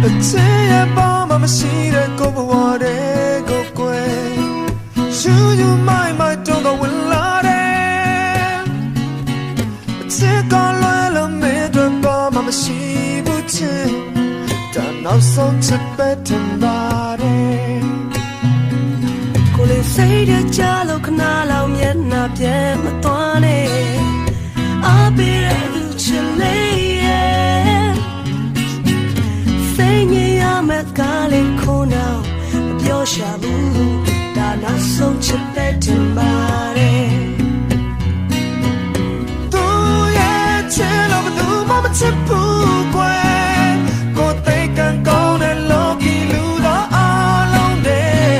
这夜밤妈妈洗的够不我的够贵，叔叔买都够稳了的，这个乱了没准爸妈妈洗不清，但脑松这白天吧的。ကိုလေးစိတ်ရကြလို့ခဏလောက်မျက်နှာပြဲမသွားနဲ့အပေးရလူချစ်လေးရဲ့စိတ်ညစ်ရမယ့်ကားလေးခုနောက်မပြောရှာဘူးဒါနောက်ဆုံးချစ်တဲ့တင်ပါတယ်သူရဲ့ချစ်လို့ဘယ်သူမှမချစ်ဘူးကွယ်ကိုယ်သိကန်ကောင်းတဲ့လောကီလူသားအားလုံးတဲ့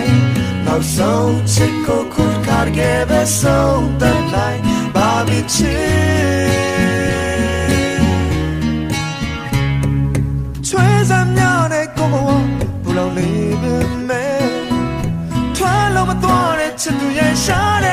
နောက်ဆုံးချစ်ကိုခုကားခဲ့ပဲဆုံးတဲ့လိုက်ဘာဖြစ်ချစ်ချွေးစမ်းများတဲ့ကိုဘဝဘူလောင်လေးပဲမဲ့ထွက်လို့မသွားတဲ့ချစ်သူရဲ့ရှားတဲ့